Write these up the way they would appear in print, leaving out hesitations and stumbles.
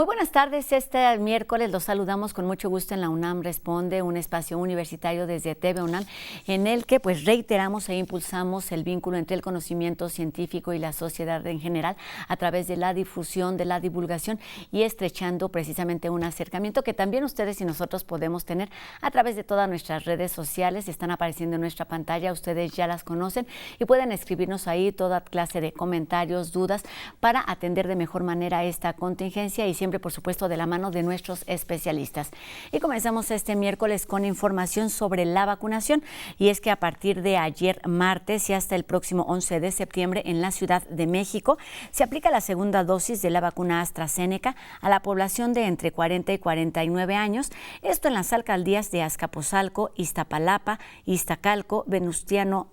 Muy buenas tardes. Este miércoles los saludamos con mucho gusto en la UNAM Responde, un espacio universitario desde TV UNAM, en el que pues reiteramos e impulsamos el vínculo entre el conocimiento científico y la sociedad en general a través de la difusión, de la divulgación y estrechando precisamente un acercamiento que también ustedes y nosotros podemos tener a través de todas nuestras redes sociales. Están apareciendo en nuestra pantalla, ustedes ya las conocen y pueden escribirnos ahí toda clase de comentarios, dudas para atender de mejor manera esta contingencia y siempre, por supuesto, de la mano de nuestros especialistas. Y comenzamos este miércoles con información sobre la vacunación, y es que a partir de ayer martes y hasta el próximo 11 de septiembre en la Ciudad de México se aplica la segunda dosis de la vacuna AstraZeneca a la población de entre 40 y 49 años, esto en las alcaldías de Azcapotzalco, Iztapalapa, Iztacalco, Venustiano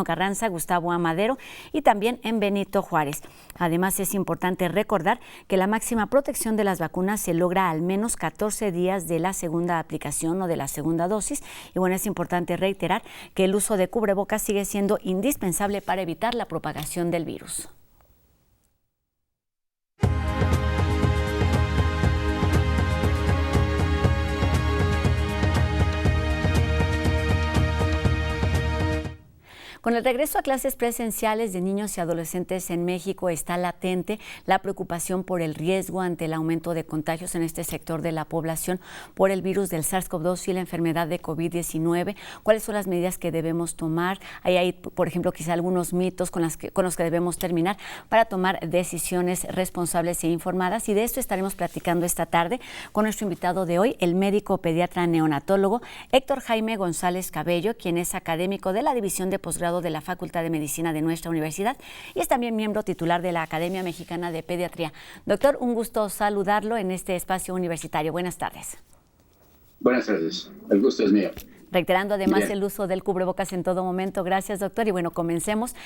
Carranza, Gustavo Amadero y también en Benito Juárez. Además, es importante recordar que la máxima protección de las vacunas se logra al menos 14 días de la segunda aplicación o de la segunda dosis. Y bueno, es importante reiterar que el uso de cubrebocas sigue siendo indispensable para evitar la propagación del virus. Con el regreso a clases presenciales de niños y adolescentes en México está latente la preocupación por el riesgo ante el aumento de contagios en este sector de la población por el virus del SARS-CoV-2 y la enfermedad de COVID-19. ¿Cuáles son las medidas que debemos tomar? Hay, por ejemplo, quizá algunos mitos con los que debemos terminar para tomar decisiones responsables e informadas. Y de esto estaremos platicando esta tarde con nuestro invitado de hoy, el médico pediatra neonatólogo Héctor Jaime González Cabello, quien es académico de la División de Posgrado de la Facultad de Medicina de nuestra universidad y es también miembro titular de la Academia Mexicana de Pediatría. Doctor, un gusto saludarlo en este espacio universitario. Buenas tardes. Buenas tardes, el gusto es mío. Reiterando además el uso del cubrebocas en todo momento. Gracias, doctor. Y bueno, comencemos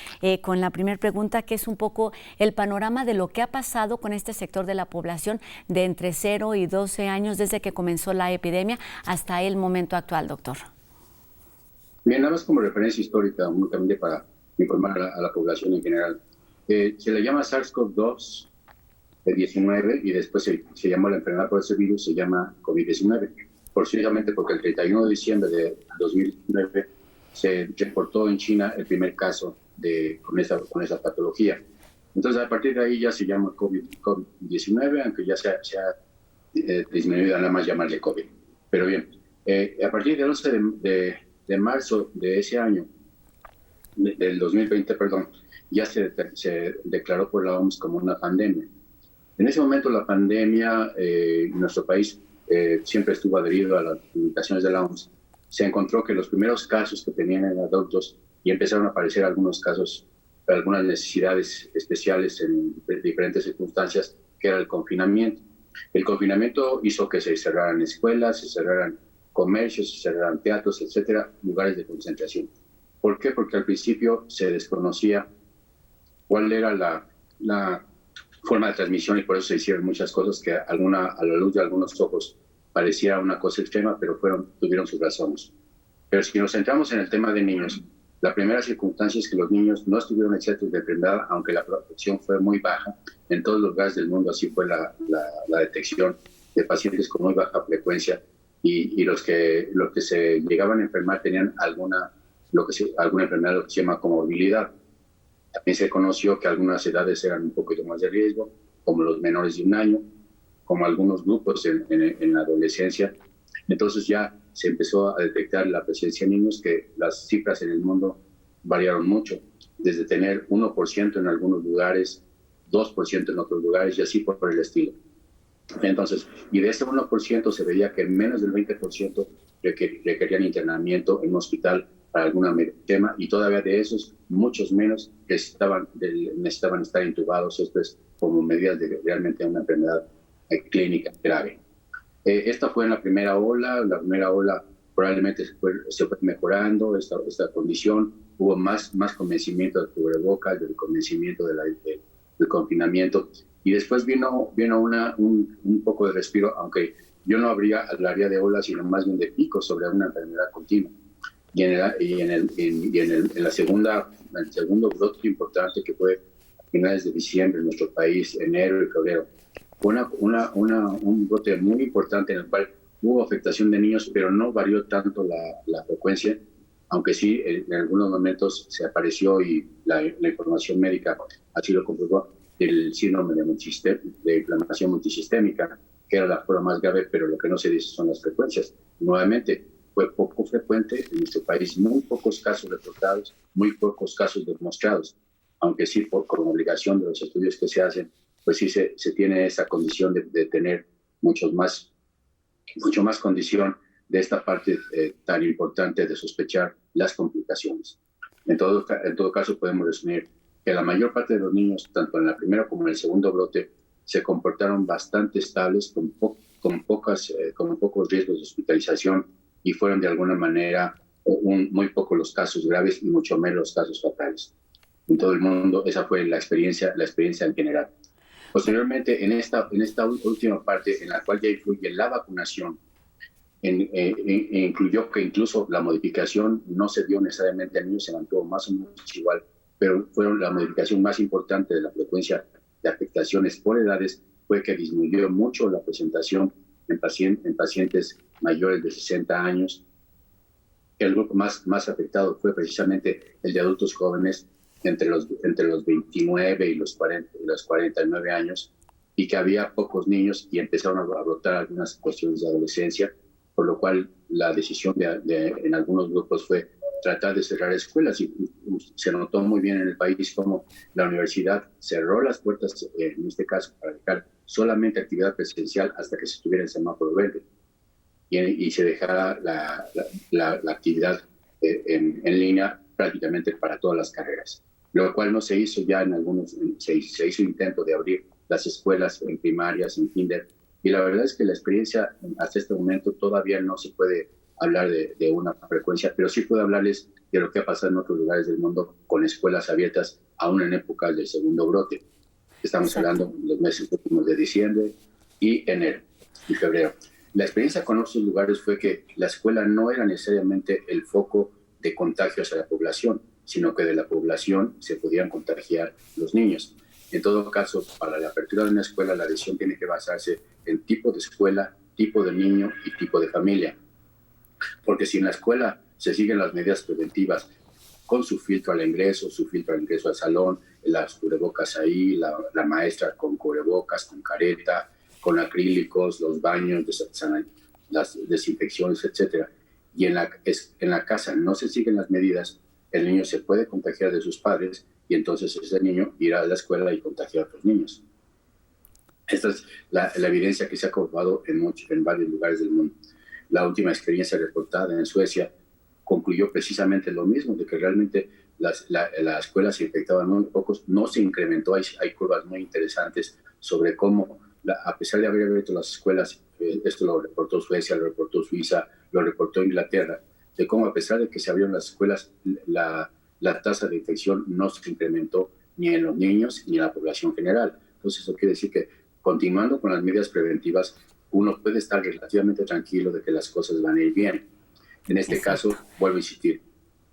con la primera pregunta, que es un poco el panorama de lo que ha pasado con este sector de la población de entre 0 y 12 años desde que comenzó la epidemia hasta el momento actual, doctor. Bien, nada más como referencia histórica, únicamente para informar a la población en general. Se le llama SARS-CoV-2, el 19, y después se llamó la enfermedad por ese virus, se llama COVID-19, precisamente porque el 31 de diciembre de 2009 se reportó en China el primer caso con esa patología. Entonces, a partir de ahí ya se llama COVID-19, aunque ya se ha disminuido a nada más llamarle COVID. Pero bien, a partir del 11 de marzo de ese año, del 2020, perdón, ya se declaró por la OMS como una pandemia. En ese momento la pandemia en nuestro país siempre estuvo adherido a las indicaciones de la OMS. Se encontró que los primeros casos que tenían en adultos y empezaron a aparecer algunos casos, algunas necesidades especiales en diferentes circunstancias, que era el confinamiento. El confinamiento hizo que se cerraran escuelas, se cerraran comercios, se cerraran teatros, etcétera, lugares de concentración. ¿Por qué? Porque al principio se desconocía cuál era la forma de transmisión y por eso se hicieron muchas cosas que a la luz de algunos ojos parecía una cosa extrema, pero tuvieron sus razones. Pero si nos centramos en el tema de niños, la primera circunstancia es que los niños no estuvieron exentos de enfermedad, aunque la protección fue muy baja. En todos los lugares del mundo así fue la detección de pacientes con muy baja frecuencia. Y los que se llegaban a enfermar tenían alguna enfermedad, lo que se llama comorbilidad. También se conoció que algunas edades eran un poquito más de riesgo, como los menores de 1 año, como algunos grupos en la adolescencia. Entonces ya se empezó a detectar la presencia de niños, que las cifras en el mundo variaron mucho, desde tener 1% en algunos lugares, 2% en otros lugares y así por el estilo. Entonces, y de ese 1% se veía que menos del 20% requerían internamiento en un hospital para alguna tema, y todavía de esos, muchos menos necesitaban estar intubados. Esto es como medidas de realmente una enfermedad clínica grave. Esta fue en la primera ola. La primera ola probablemente se fue mejorando esta condición. Hubo más convencimiento del cubrebocas, del convencimiento del confinamiento. Y después vino un poco de respiro, aunque yo no hablaría de ola, sino más bien de pico sobre una enfermedad continua. Y en el segundo brote importante, que fue a finales de diciembre en nuestro país, enero y febrero, un brote muy importante en el cual hubo afectación de niños, pero no varió tanto la frecuencia, aunque sí en algunos momentos se apareció y la información médica así lo comprobó, el síndrome de inflamación multisistémica, que era la forma más grave, pero lo que no se dice son las frecuencias. Nuevamente, fue poco frecuente en nuestro país, muy pocos casos reportados, muy pocos casos demostrados, aunque sí con obligación de los estudios que se hacen, pues sí se tiene esa condición de tener mucho más condición de esta parte tan importante de sospechar las complicaciones. En todo caso, podemos resumir que la mayor parte de los niños, tanto en la primera como en el segundo brote, se comportaron bastante estables, con pocos riesgos de hospitalización y fueron de alguna manera muy pocos los casos graves y mucho menos los casos fatales. En todo el mundo, esa fue la experiencia en general. Posteriormente, en esta última parte, en la cual ya influye la vacunación, incluyó que incluso la modificación no se dio necesariamente en niños, se mantuvo más o menos igual, pero fueron la modificación más importante de la frecuencia de afectaciones por edades, fue que disminuyó mucho la presentación en pacientes mayores de 60 años. El grupo más afectado fue precisamente el de adultos jóvenes entre los 29 y los 49 años, y que había pocos niños y empezaron a brotar algunas cuestiones de adolescencia, por lo cual la decisión en algunos grupos fue tratar de cerrar escuelas, y se notó muy bien en el país cómo la universidad cerró las puertas, en este caso, para dejar solamente actividad presencial hasta que se estuviera en semáforo verde y se dejara la actividad en línea prácticamente para todas las carreras, lo cual no se hizo ya en algunos, se hizo intento de abrir las escuelas en primarias, en kinder, y la verdad es que la experiencia hasta este momento todavía no se puede hablar de una frecuencia, pero sí puedo hablarles de lo que ha pasado en otros lugares del mundo con escuelas abiertas, aún en épocas del segundo brote. Estamos hablando de los meses últimos de diciembre y enero y febrero. La experiencia con otros lugares fue que la escuela no era necesariamente el foco de contagios a la población, sino que de la población se podían contagiar los niños. En todo caso, para la apertura de una escuela, la decisión tiene que basarse en tipo de escuela, tipo de niño y tipo de familia. Porque si en la escuela se siguen las medidas preventivas con su filtro al ingreso al salón, las cubrebocas ahí, la maestra con cubrebocas, con careta, con acrílicos, los baños, las desinfecciones, etc. Y en la casa no se siguen las medidas, el niño se puede contagiar de sus padres y entonces ese niño irá a la escuela y contagiar a otros niños. Esta es la evidencia que se ha comprobado en varios lugares del mundo. La última experiencia reportada en Suecia concluyó precisamente lo mismo, de que realmente las escuelas se infectaban muy pocos, no se incrementó. Hay curvas muy interesantes sobre cómo, a pesar de haber abierto las escuelas, esto lo reportó Suecia, lo reportó Suiza, lo reportó Inglaterra, de cómo a pesar de que se abrieron las escuelas, la tasa de infección no se incrementó ni en los niños ni en la población general. Entonces eso quiere decir que continuando con las medidas preventivas, uno puede estar relativamente tranquilo de que las cosas van a ir bien. En este caso, vuelvo a insistir,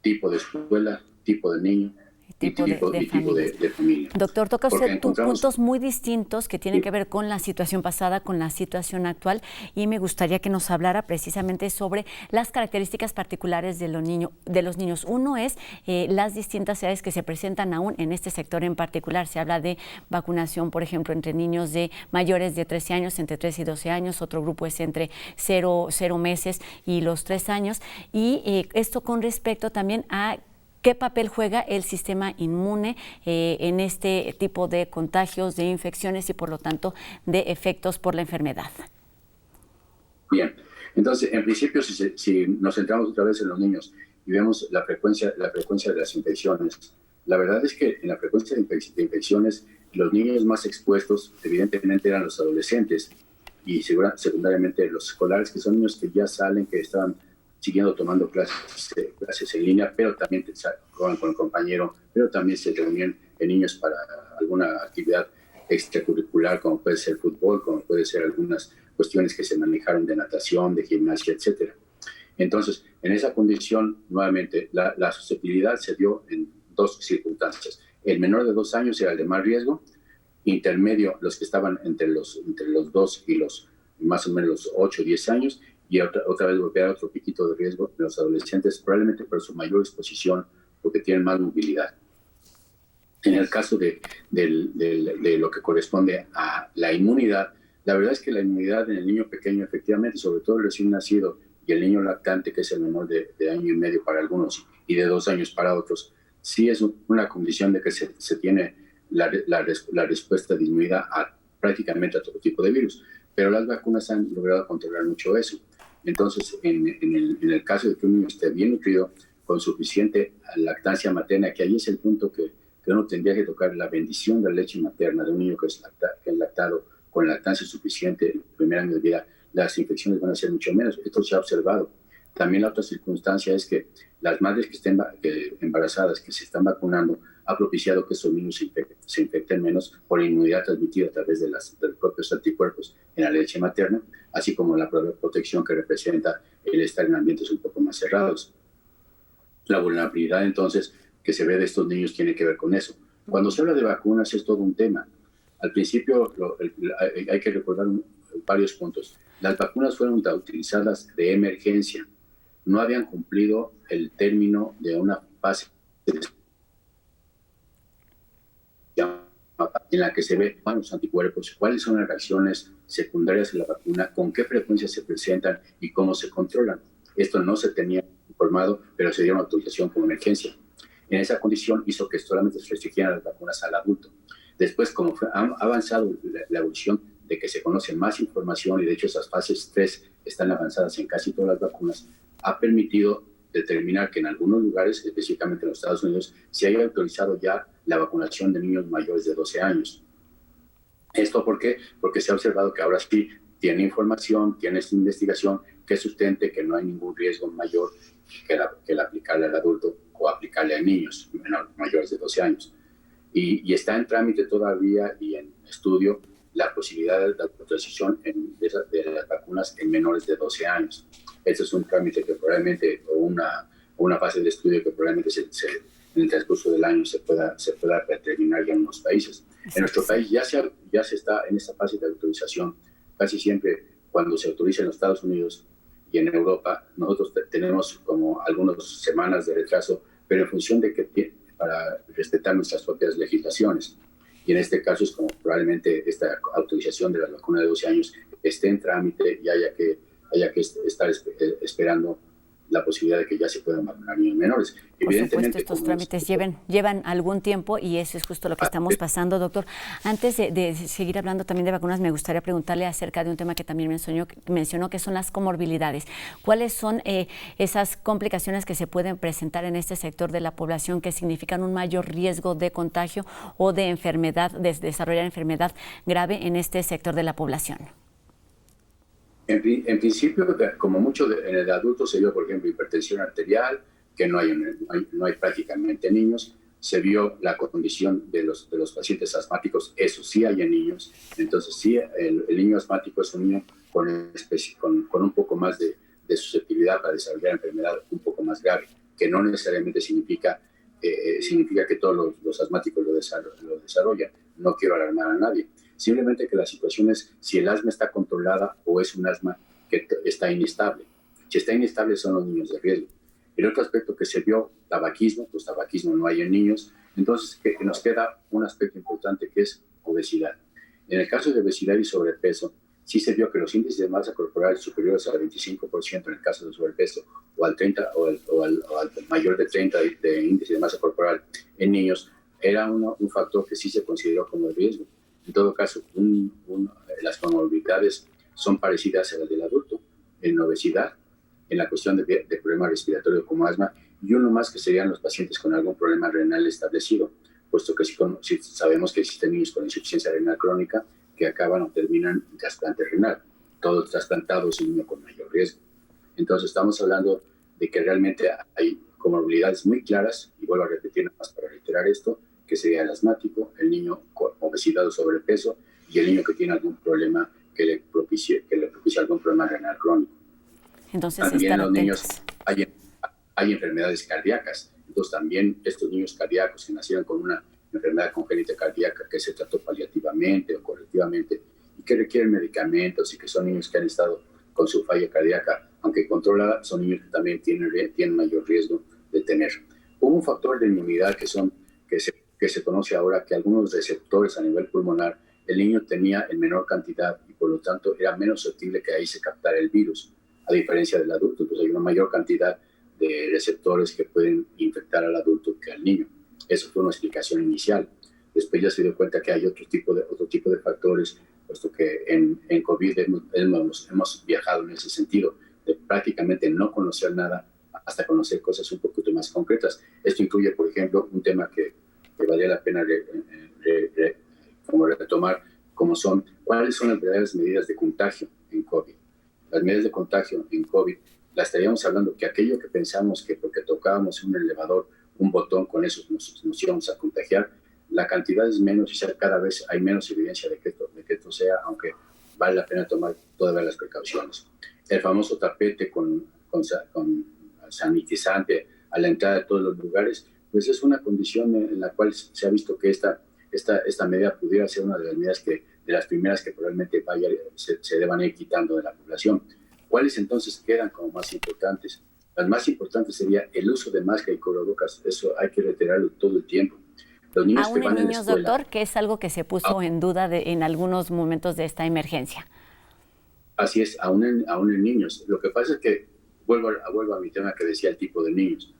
tipo de escuela, tipo de niño y tipo de familia. Doctor, toca usted puntos muy distintos que tienen que ver con la situación pasada, con la situación actual, y me gustaría que nos hablara precisamente sobre las características particulares de los niños. Uno es las distintas edades que se presentan aún en este sector en particular. Se habla de vacunación, por ejemplo, entre niños de mayores de 13 años, entre 13 y 12 años, otro grupo es entre 0 meses y los 3 años, y esto con respecto también a ¿qué papel juega el sistema inmune en este tipo de contagios, de infecciones y por lo tanto de efectos por la enfermedad? Bien, entonces en principio si nos centramos otra vez en los niños y vemos la frecuencia de las infecciones, la verdad es que en la frecuencia de infecciones los niños más expuestos evidentemente eran los adolescentes y secundariamente los escolares, que son niños que ya salen, que estaban siguiendo tomando clases en línea, pero también juegan con el compañero, pero también se reunían en niños para alguna actividad extracurricular, como puede ser fútbol, como puede ser algunas cuestiones que se manejaron de natación, de gimnasia, etc. Entonces, en esa condición, nuevamente, la susceptibilidad se dio en dos circunstancias. El menor de 2 años era el de más riesgo, intermedio los que estaban entre los 2 y los más o menos los 8 o 10 años, y otra vez volver a otro piquito de riesgo en los adolescentes, probablemente por su mayor exposición, porque tienen más movilidad. En el caso de lo que corresponde a la inmunidad, la verdad es que la inmunidad en el niño pequeño, efectivamente, sobre todo el recién nacido y el niño lactante, que es el menor de año y medio para algunos y de 2 años para otros, sí es una condición de que se tiene la respuesta disminuida prácticamente a todo tipo de virus. Pero las vacunas han logrado controlar mucho eso. Entonces, en el caso de que un niño esté bien nutrido, con suficiente lactancia materna, que ahí es el punto que uno tendría que tocar, la bendición de la leche materna de un niño que es lactado con lactancia suficiente el primer año de vida, las infecciones van a ser mucho menos. Esto se ha observado. También la otra circunstancia es que las madres que estén embarazadas, que se están vacunando, ha propiciado que esos niños se infecten menos por la inmunidad transmitida a través de los propios anticuerpos en la leche materna, así como la protección que representa el estar en ambientes un poco más cerrados. La vulnerabilidad, entonces, que se ve de estos niños tiene que ver con eso. Cuando se habla de vacunas es todo un tema. Al principio hay que recordar varios puntos. Las vacunas fueron utilizadas de emergencia. No habían cumplido el término de una fase en la que se ve los anticuerpos, cuáles son las reacciones secundarias de la vacuna, con qué frecuencia se presentan y cómo se controlan. Esto no se tenía informado, pero se dio una autorización como emergencia. En esa condición hizo que solamente se restringieran las vacunas al adulto. Después, como ha avanzado la evolución de que se conoce más información, y de hecho esas fases 3 están avanzadas en casi todas las vacunas, ha permitido determinar que en algunos lugares, específicamente en los Estados Unidos, se haya autorizado ya la vacunación de niños mayores de 12 años. ¿Esto por qué? Porque se ha observado que ahora sí tiene información, tiene esta investigación que sustente que no hay ningún riesgo mayor que el aplicarle al adulto o aplicarle a niños mayores de 12 años. Y está en trámite todavía y en estudio la posibilidad de la autorización de las vacunas en menores de 12 años. Ese es un trámite que probablemente, o una fase de estudio que probablemente en el transcurso del año se pueda determinar ya en los países. En nuestro país ya se está en esta fase de autorización. Casi siempre cuando se autoriza en los Estados Unidos y en Europa, nosotros tenemos como algunas semanas de retraso, pero en función de que para respetar nuestras propias legislaciones. Y en este caso es como probablemente esta autorización de la vacuna de 12 años esté en trámite y haya que estar esperando la posibilidad de que ya se puedan vacunar niños menores. Por supuesto, estos trámites llevan algún tiempo y eso es justo lo que estamos pasando, doctor. Antes de seguir hablando también de vacunas, me gustaría preguntarle acerca de un tema que también mencionó, que son las comorbilidades. ¿Cuáles son esas complicaciones que se pueden presentar en este sector de la población que significan un mayor riesgo de contagio o de enfermedad, de desarrollar enfermedad grave en este sector de la población? En principio, como mucho en el adulto se vio, por ejemplo, hipertensión arterial, que no hay prácticamente niños. Se vio la condición de los pacientes asmáticos, eso sí hay en niños. Entonces sí, el niño asmático es un niño con un poco más de susceptibilidad para desarrollar enfermedad un poco más grave, que no necesariamente significa que todos los asmáticos lo desarrollan. No quiero alarmar a nadie. Simplemente que la situación es si el asma está controlada o es un asma que está inestable. Si está inestable son los niños de riesgo. El otro aspecto que se vio, tabaquismo, pues tabaquismo no hay en niños. Entonces que nos queda un aspecto importante que es obesidad. En el caso de obesidad y sobrepeso, sí se vio que los índices de masa corporal superiores al 25% en el caso de sobrepeso o al 30 o al mayor de 30 de índice de masa corporal en niños era un factor que sí se consideró como de riesgo. En todo caso, las comorbilidades son parecidas a las del adulto, en obesidad, en la cuestión de problemas respiratorios como asma, y uno más que serían los pacientes con algún problema renal establecido, puesto que si sabemos que existen niños con insuficiencia renal crónica que acaban o terminan en trasplante renal. Todos trasplantados y un niño con mayor riesgo. Entonces estamos hablando de que realmente hay comorbilidades muy claras, y vuelvo a repetir nada más para reiterar esto, que sería el asmático, el niño con obesidad o sobrepeso y el niño que tiene algún problema que le propicie algún problema renal crónico. Entonces, también los niños hay enfermedades cardíacas. Entonces también estos niños cardíacos que nacieron con una enfermedad congénita cardíaca que se trató paliativamente o correctivamente y que requieren medicamentos y que son niños que han estado con su falla cardíaca, aunque controlada, son niños que también tienen mayor riesgo de tener. Hubo un factor de inmunidad que se conoce ahora, que algunos receptores a nivel pulmonar, el niño tenía en menor cantidad y por lo tanto era menos susceptible que ahí se captara el virus, a diferencia del adulto. Entonces hay una mayor cantidad de receptores que pueden infectar al adulto que al niño. Eso fue una explicación inicial. Después ya se dio cuenta que hay otro tipo de factores, puesto que en COVID hemos viajado en ese sentido, de prácticamente no conocer nada hasta conocer cosas un poquito más concretas. Esto incluye, por ejemplo, un tema que vale la pena como retomar, como son, cuáles son las verdaderas medidas de contagio en COVID. Las medidas de contagio en COVID, las estaríamos hablando que aquello que pensamos que porque tocábamos un elevador, un botón, con eso nos íbamos a contagiar, la cantidad es menos y cada vez hay menos evidencia de que esto sea, aunque vale la pena tomar todas las precauciones. El famoso tapete con sanitizante a la entrada de todos los lugares, pues es una condición en la cual se ha visto que esta medida pudiera ser una de las medidas de las primeras que probablemente se deban ir quitando de la población. ¿Cuáles entonces quedan como más importantes? Las más importantes sería el uso de máscara y cubrebocas. Eso hay que reiterarlo todo el tiempo. Los niños aún que van en niños, a la escuela, doctor, que es algo que se puso en duda en algunos momentos de esta emergencia. Así es, aún en niños. Lo que pasa es que, vuelvo a mi tema que decía el tipo de niños.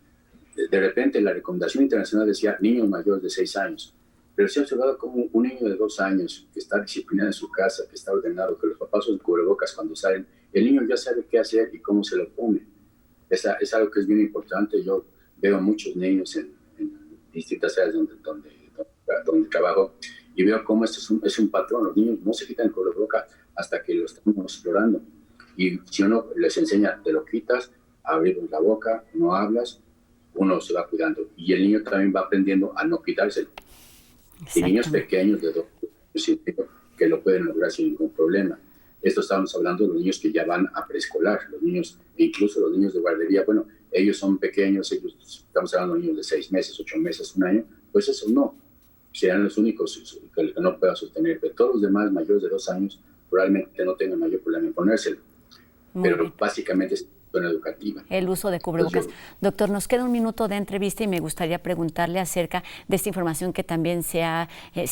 De repente la recomendación internacional decía niños mayores de 6 años, pero se ha observado como un niño de 2 años que está disciplinado en su casa, que está ordenado, que los papás usan cubrebocas cuando salen, el niño ya sabe qué hacer y cómo se lo pone. Es algo que es bien importante. Yo veo muchos niños en distintas áreas donde trabajo y veo cómo esto es un patrón. Los niños no se quitan el cubrebocas hasta que lo estamos explorando. Y si uno les enseña, te lo quitas, abrimos la boca, no hablas, uno se va cuidando. Y el niño también va aprendiendo a no quitárselo. Y niños pequeños de 2 años que lo pueden lograr sin ningún problema. Esto estamos hablando de los niños que ya van a preescolar, los niños, e incluso los niños de guardería. Bueno, ellos son pequeños, estamos hablando de niños de 6 meses, 8 meses, 1 año, pues eso no. Serán los únicos que no puedan sostener. Pero todos los demás mayores de 2 años probablemente no tengan mayor problema en ponérselo. Pero básicamente es educativa. El uso de cubrebocas. Doctor, nos queda un minuto de entrevista y me gustaría preguntarle acerca de esta información que también se ha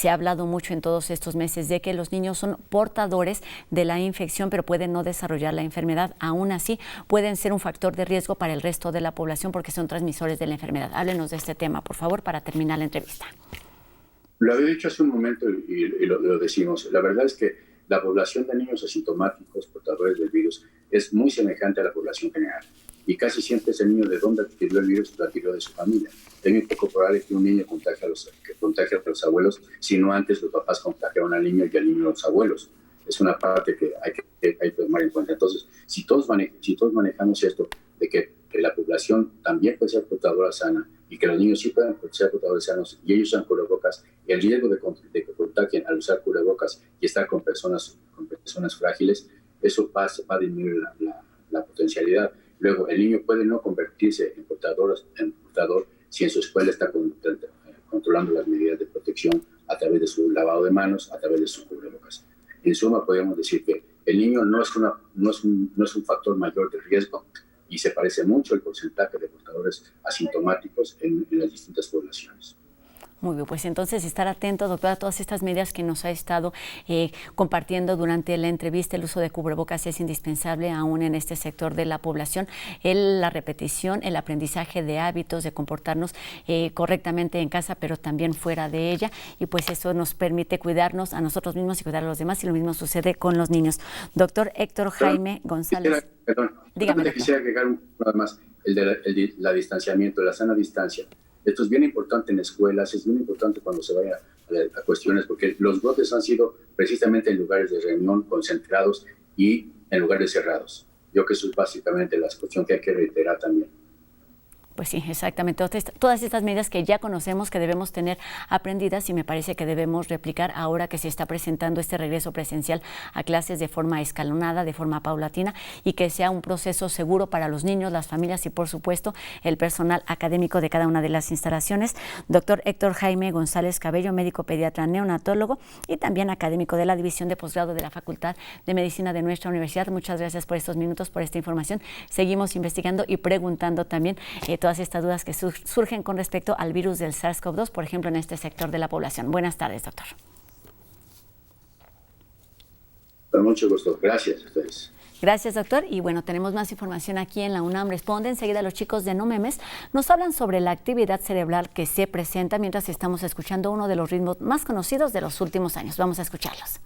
hablado mucho en todos estos meses, de que los niños son portadores de la infección, pero pueden no desarrollar la enfermedad. Aún así, pueden ser un factor de riesgo para el resto de la población porque son transmisores de la enfermedad. Háblenos de este tema, por favor, para terminar la entrevista. Lo había dicho hace un momento y lo decimos. La verdad es que la población de niños asintomáticos portadores del virus es muy semejante a la población general. Y casi siempre ese niño de dónde adquirió el virus lo adquirió de su familia. Es muy poco probable que un niño contagie a los abuelos, sino antes los papás contagiaron al niño y al niño a los abuelos. Es una parte que hay que tomar en cuenta. Entonces, si todos manejamos esto, de que la población también puede ser portadora sana y que los niños sí puedan ser portadores sanos y ellos usan cubrebocas, el riesgo de que contagien al usar cubrebocas y estar con personas frágiles, eso va a disminuir la potencialidad. Luego, el niño puede no convertirse en portador si en su escuela está controlando las medidas de protección a través de su lavado de manos, a través de sus cubrebocas. En suma, podemos decir que el niño no es un factor mayor de riesgo y se parece mucho el porcentaje de portadores asintomáticos en las distintas poblaciones. Muy bien, pues entonces estar atento, doctora, a todas estas medidas que nos ha estado compartiendo durante la entrevista. El uso de cubrebocas es indispensable aún en este sector de la población. La repetición, el aprendizaje de hábitos, de comportarnos correctamente en casa, pero también fuera de ella. Y pues eso nos permite cuidarnos a nosotros mismos y cuidar a los demás. Y lo mismo sucede con los niños. Doctor Héctor Jaime González. Dígame, quisiera agregar nada más el de la distanciamiento, la sana distancia. Esto es bien importante en escuelas, es bien importante cuando se vaya a cuestiones, porque los brotes han sido precisamente en lugares de reunión concentrados y en lugares cerrados. Yo creo que eso es básicamente la cuestión que hay que reiterar también. Pues sí, exactamente. Todas estas medidas que ya conocemos, que debemos tener aprendidas, y me parece que debemos replicar ahora que se está presentando este regreso presencial a clases de forma escalonada, de forma paulatina, y que sea un proceso seguro para los niños, las familias y, por supuesto, el personal académico de cada una de las instalaciones. Doctor Héctor Jaime González Cabello, médico pediatra neonatólogo y también académico de la División de Posgrado de la Facultad de Medicina de nuestra universidad. Muchas gracias por estos minutos, por esta información. Seguimos investigando y preguntando también todas estas dudas que surgen con respecto al virus del SARS-CoV-2, por ejemplo, en este sector de la población. Buenas tardes, doctor. Con mucho gusto. Gracias a ustedes. Gracias, doctor. Y bueno, tenemos más información aquí en la UNAM Responde. Enseguida los chicos de No Memes nos hablan sobre la actividad cerebral que se presenta mientras estamos escuchando uno de los ritmos más conocidos de los últimos años. Vamos a escucharlos.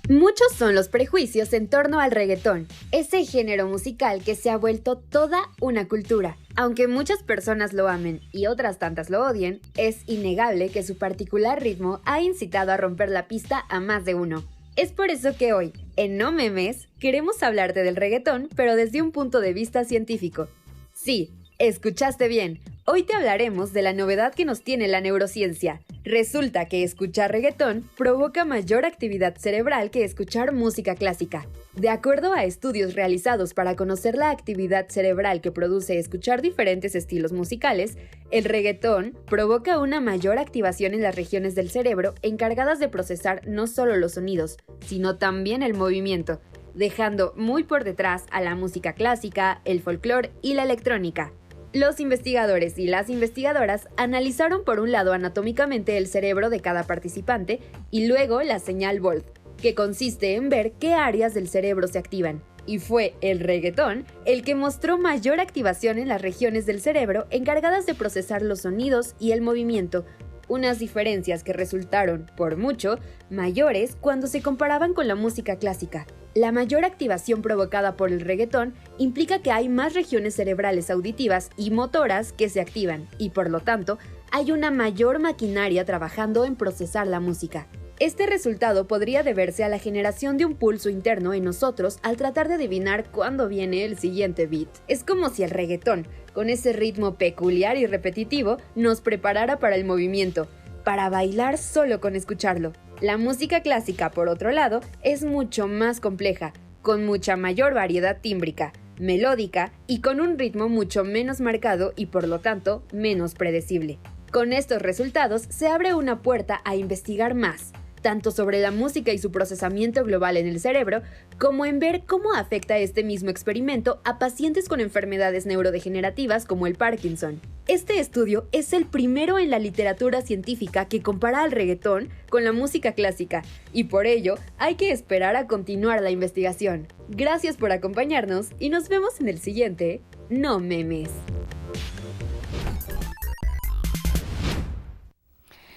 Muchos son los prejuicios en torno al reggaetón, ese género musical que se ha vuelto toda una cultura. Aunque muchas personas lo amen y otras tantas lo odien, es innegable que su particular ritmo ha incitado a romper la pista a más de uno. Es por eso que hoy, en No Memes, queremos hablarte del reggaetón, pero desde un punto de vista científico. Sí, escuchaste bien. Hoy te hablaremos de la novedad que nos tiene la neurociencia. Resulta que escuchar reggaetón provoca mayor actividad cerebral que escuchar música clásica. De acuerdo a estudios realizados para conocer la actividad cerebral que produce escuchar diferentes estilos musicales, el reggaetón provoca una mayor activación en las regiones del cerebro encargadas de procesar no solo los sonidos, sino también el movimiento, dejando muy por detrás a la música clásica, el folclore y la electrónica. Los investigadores y las investigadoras analizaron por un lado anatómicamente el cerebro de cada participante y luego la señal Volt, que consiste en ver qué áreas del cerebro se activan. Y fue el reggaetón el que mostró mayor activación en las regiones del cerebro encargadas de procesar los sonidos y el movimiento, unas diferencias que resultaron, por mucho, mayores cuando se comparaban con la música clásica. La mayor activación provocada por el reggaetón implica que hay más regiones cerebrales auditivas y motoras que se activan y, por lo tanto, hay una mayor maquinaria trabajando en procesar la música. Este resultado podría deberse a la generación de un pulso interno en nosotros al tratar de adivinar cuándo viene el siguiente beat. Es como si el reggaetón, con ese ritmo peculiar y repetitivo, nos preparara para el movimiento, para bailar solo con escucharlo. La música clásica, por otro lado, es mucho más compleja, con mucha mayor variedad tímbrica, melódica y con un ritmo mucho menos marcado y, por lo tanto, menos predecible. Con estos resultados se abre una puerta a investigar más, tanto sobre la música y su procesamiento global en el cerebro, como en ver cómo afecta este mismo experimento a pacientes con enfermedades neurodegenerativas como el Parkinson. Este estudio es el primero en la literatura científica que compara al reggaetón con la música clásica, y por ello hay que esperar a continuar la investigación. Gracias por acompañarnos y nos vemos en el siguiente No Memes.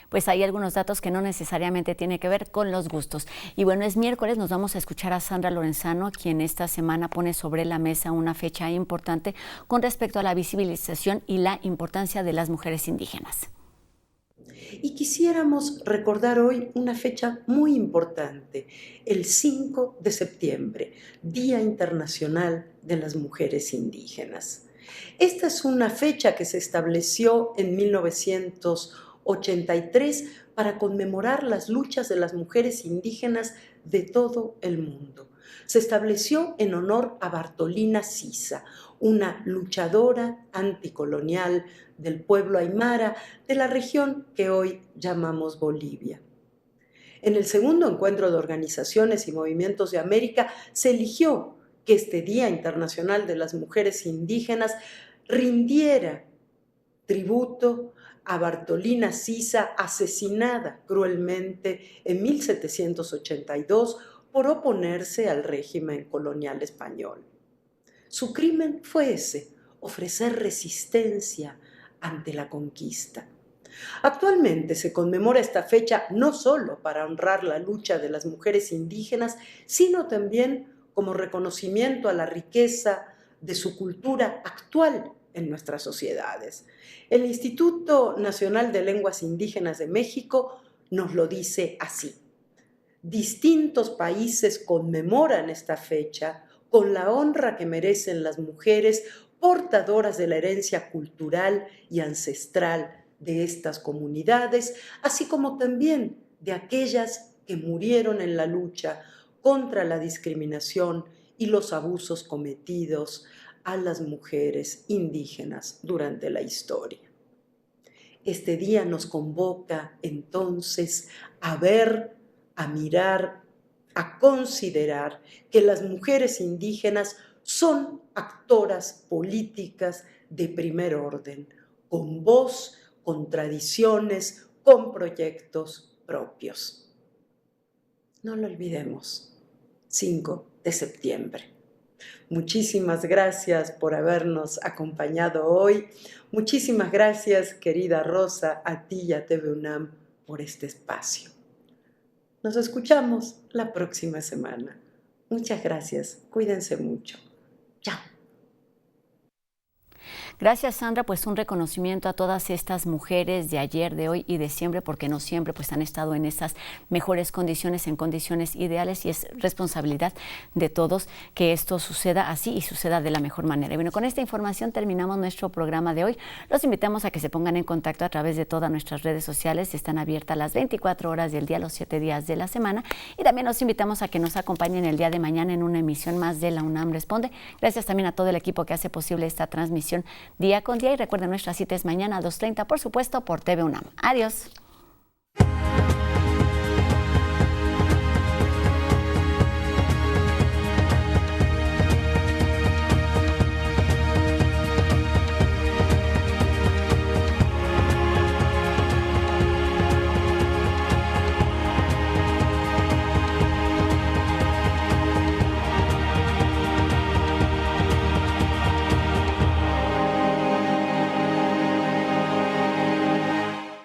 Pues hay algunos datos que no necesariamente tienen que ver con los gustos. Y bueno, es miércoles, nos vamos a escuchar a Sandra Lorenzano, quien esta semana pone sobre la mesa una fecha importante con respecto a la visibilización y la importancia de las mujeres indígenas. Y quisiéramos recordar hoy una fecha muy importante, el 5 de septiembre, Día Internacional de las Mujeres Indígenas. Esta es una fecha que se estableció en 1983 para conmemorar las luchas de las mujeres indígenas de todo el mundo. Se estableció en honor a Bartolina Sisa, una luchadora anticolonial del pueblo aymara de la región que hoy llamamos Bolivia. En el segundo encuentro de organizaciones y movimientos de América se eligió que este Día Internacional de las Mujeres Indígenas rindiera tributo a Bartolina Sisa, asesinada cruelmente en 1782 por oponerse al régimen colonial español. Su crimen fue ese, ofrecer resistencia ante la conquista. Actualmente se conmemora esta fecha no solo para honrar la lucha de las mujeres indígenas, sino también como reconocimiento a la riqueza de su cultura actual en nuestras sociedades. El Instituto Nacional de Lenguas Indígenas de México nos lo dice así. Distintos países conmemoran esta fecha con la honra que merecen las mujeres portadoras de la herencia cultural y ancestral de estas comunidades, así como también de aquellas que murieron en la lucha contra la discriminación y los abusos cometidos a las mujeres indígenas durante la historia. Este día nos convoca entonces a ver, a mirar, a considerar que las mujeres indígenas son actoras políticas de primer orden, con voz, con tradiciones, con proyectos propios. No lo olvidemos, 5 de septiembre. Muchísimas gracias por habernos acompañado hoy. Muchísimas gracias, querida Rosa, a ti y a TV UNAM por este espacio. Nos escuchamos la próxima semana. Muchas gracias. Cuídense mucho. Chao. Gracias, Sandra, pues un reconocimiento a todas estas mujeres de ayer, de hoy y de siempre, porque no siempre pues han estado en esas mejores condiciones, en condiciones ideales, y es responsabilidad de todos que esto suceda así y suceda de la mejor manera. Y bueno, con esta información terminamos nuestro programa de hoy. Los invitamos a que se pongan en contacto a través de todas nuestras redes sociales. Están abiertas las 24 horas del día, los 7 días de la semana. Y también los invitamos a que nos acompañen el día de mañana en una emisión más de La UNAM Responde. Gracias también a todo el equipo que hace posible esta transmisión día con día, y recuerden, nuestra cita es mañana a 2:30, por supuesto, por TV UNAM. Adiós.